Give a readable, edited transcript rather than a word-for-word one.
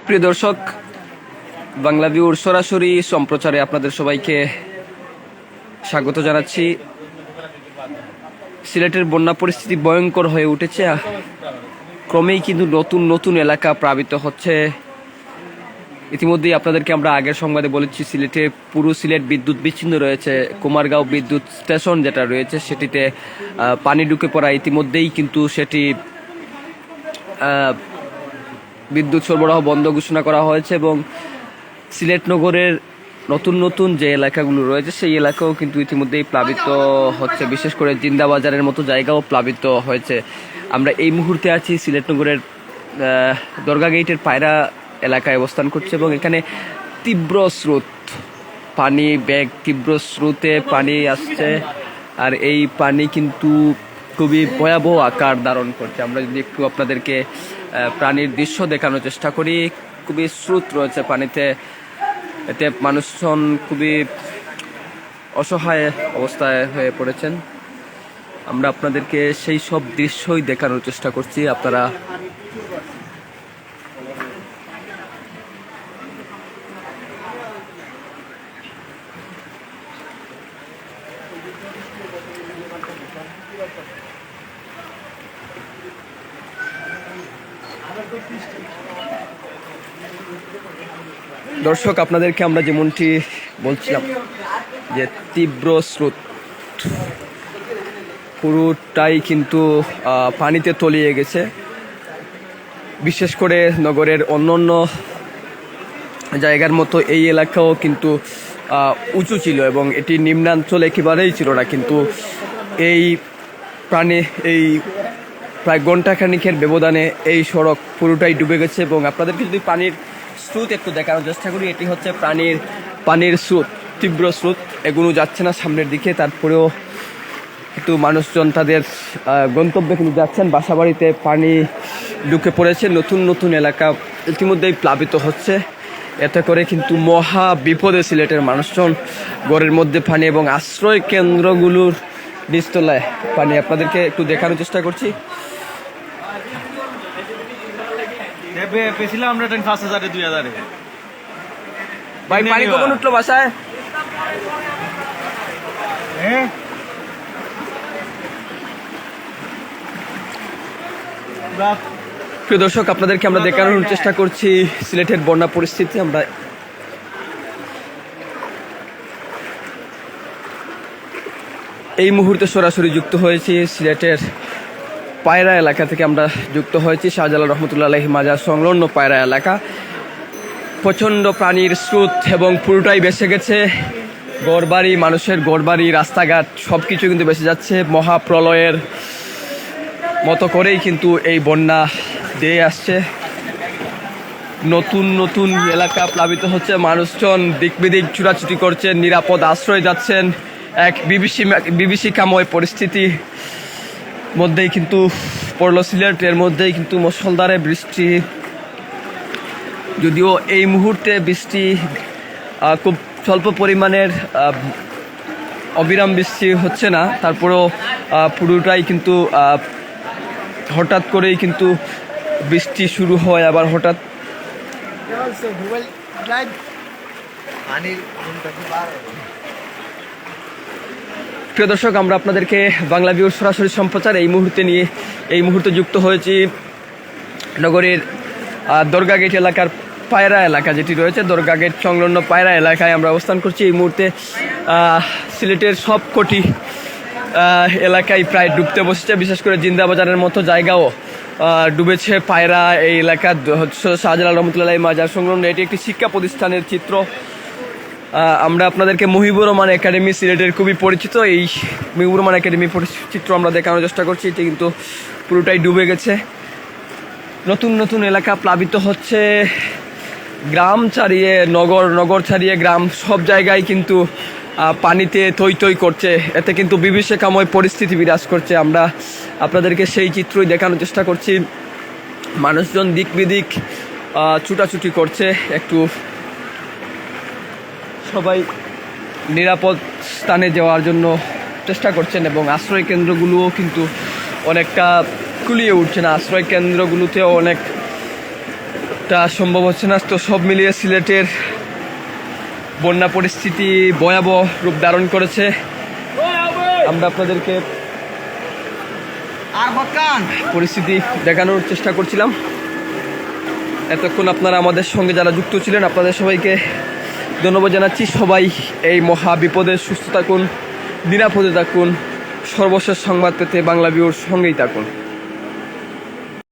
প্রিয় দর্শক, বাংলাভিউর সরাসরি সম্প্রচারে আপনাদের সবাইকে স্বাগত জানাচ্ছি। সিলেটের বন্যা পরিস্থিতি ভয়ঙ্কর হয়ে উঠেছে। ক্রমেই কিন্তু নতুন নতুন এলাকা প্লাবিত হচ্ছে। ইতিমধ্যেই আপনাদেরকে আমরা আগের সংবাদে বলেছি, সিলেটে পুরো সিলেট বিদ্যুৎ বিচ্ছিন্ন রয়েছে। কুমারগাঁও বিদ্যুৎ স্টেশন যেটা রয়েছে সেটিতে পানি ঢুকে পড়া ইতিমধ্যেই কিন্তু সেটি বিদ্যুৎ সরবরাহ বন্ধ ঘোষণা করা হয়েছে এবং সিলেট নগরের নতুন নতুন যে এলাকাগুলো রয়েছে সেই এলাকাও কিন্তু ইতিমধ্যেই প্লাবিত হচ্ছে। বিশেষ করে জিন্দাবাজারের মতো জায়গাও প্লাবিত হয়েছে। আমরা এই মুহূর্তে আছি সিলেট নগরের দরগা গেটের পায়রা এলাকায় অবস্থান করছে এবং এখানে তীব্র স্রোত, পানি ব্যাগ তীব্র স্রোতে পানি আসছে আর এই পানি কিন্তু খুবই ভয়াবহ আকার ধারণ করছে। আমরা যদি একটু আপনাদেরকে প্রাণীর দৃশ্য দেখানোর চেষ্টা করি, খুবই স্রোত রয়েছে পানিতে, এতে মানুষজন খুবই অসহায় অবস্থায় হয়ে পড়েছেন। আমরা আপনাদেরকে সেই সব দৃশ্যই দেখানোর চেষ্টা করছি। আপনারা দর্শক, আপনাদেরকে আমরা যেমনটি বলছিলাম যে তীব্র স্রোত পুরোটাই কিন্তু পানিতে তলিয়ে গেছে। বিশেষ করে নগরের অন্যান্য জায়গার মতো এই এলাকাও কিন্তু উঁচু ছিল এবং এটি নিম্নাঞ্চল একেবারেই ছিল না, কিন্তু এই প্রায় ঘণ্টাখানিকের ব্যবধানে এই সড়ক পুরোটাই ডুবে গেছে। এবং আপনাদেরকে যদি পানির স্রোত একটু দেখানোর চেষ্টা করি, এটি হচ্ছে পানির স্রোত, তীব্র স্রোত, এগুলো যাচ্ছে না সামনের দিকে, তারপরেও একটু মানুষজন তাদের গন্তব্যে কিন্তু যাচ্ছেন। বাসাবাড়িতে পানি ঢুকে পড়েছে, নতুন নতুন এলাকা ইতিমধ্যেই প্লাবিত হচ্ছে। এতে করে কিন্তু মহা বিপদে সিলেটের মানুষজন, ঘরের মধ্যে পানি এবং আশ্রয় কেন্দ্রগুলোর নিচতলায় পানি। আপনাদেরকে একটু দেখানোর চেষ্টা করছি। ভাই পানি কখন উঠলো বাসায়? প্রিয় দর্শক, আপনাদেরকে আমরা দেখানোর চেষ্টা করছি সিলেটের বন্যা পরিস্থিতি। আমরা এই মুহূর্তে সরাসরি যুক্ত হয়েছি সিলেটের পায়রা এলাকা থেকে। আমরা যুক্ত হয়েছি শাহজালাল রহমতুল্লাহ আলাইহি মাজার সংলগ্ন পায়রা এলাকা। প্রচণ্ড পানির স্রোত এবং পুরোটাই ভেসে গেছে। ঘরবাড়ি, মানুষের ঘরবাড়ি, রাস্তাঘাট সব কিছু কিন্তু ভেসে যাচ্ছে। মহাপ্রলয়ের মতো করেই কিন্তু এই বন্যা দিয়ে আসছে। নতুন নতুন এলাকা প্লাবিত হচ্ছে, মানুষজন দিক বিদিক ছুটাছুটি করছেন, নিরাপদ আশ্রয় যাচ্ছেন। এক বিভীষিকাময় পরিস্থিতি মধ্যেই কিন্তু পড়ল সিলেট। এর মধ্যেই কিন্তু মুষলধারে বৃষ্টি, যদিও এই মুহূর্তে বৃষ্টি খুব স্বল্প পরিমাণের অবিরাম বৃষ্টি হচ্ছে না, তারপরেও পুরোটাই কিন্তু হঠাৎ করেই কিন্তু বৃষ্টি শুরু হয়, আবার হঠাৎ প্রিয় দর্শক, আমরা আপনাদেরকে বাংলাভিউর সরাসরি সম্প্রচার এই মুহূর্তে যুক্ত হয়েছি নগরের দরগা গেট এলাকার পায়রা এলাকা যেটি রয়েছে, দরগা গেট সংলগ্ন পায়রা এলাকায় আমরা অবস্থান করছি। এই মুহূর্তে সিলেটের সবকটি এলাকায় প্রায় ডুবতে বসেছে। বিশেষ করে জিন্দাবাজারের মতো জায়গাও ডুবেছে। পায়রা এই এলাকা হচ্ছে শাহজালাল রহমতুল্লাহ মাজার সংলগ্ন, এটি একটি শিক্ষা প্রতিষ্ঠানের চিত্র। আমরা আপনাদেরকে মুহিবুর রহমান একাডেমি, সিলেটের খুবই পরিচিত এই মুহিবুর রহমান একাডেমি চিত্র আমরা দেখানোর চেষ্টা করছি। এটি কিন্তু পুরোটাই ডুবে গেছে। নতুন নতুন এলাকা প্লাবিত হচ্ছে, গ্রাম ছাড়িয়ে নগর ছাড়িয়ে গ্রাম, সব জায়গায় কিন্তু পানিতে থই থই করছে। এতে কিন্তু বিভীষিকাময় পরিস্থিতি বিরাজ করছে। আমরা আপনাদেরকে সেই চিত্রই দেখানোর চেষ্টা করছি। মানুষজন দিক বিদিক ছুটাছুটি করছে, একটু সবাই নিরাপদ স্থানে যাওয়ার জন্য চেষ্টা করছেন এবং আশ্রয় কেন্দ্রগুলোও কিন্তু অনেকটা কুলিয়ে উঠছে না। আশ্রয় কেন্দ্রগুলোতেও অনেক তা সম্ভব হচ্ছে না। তো সব মিলিয়ে সিলেটের বন্যা পরিস্থিতি ভয়াবহ রূপ ধারণ করেছে। আমরা আপনাদেরকে পরিস্থিতি দেখানোর চেষ্টা করছিলাম। এতক্ষণ আপনারা আমাদের সঙ্গে যারা যুক্ত ছিলেন, আপনাদের সবাইকে ধন্যবাদ জানাচ্ছি। সবাই এই মহা বিপদে সুস্থ থাকুন, নিরাপদে থাকুন। সর্বশেষ সংবাদ পেতে বাংলাভিউর সঙ্গেই থাকুন।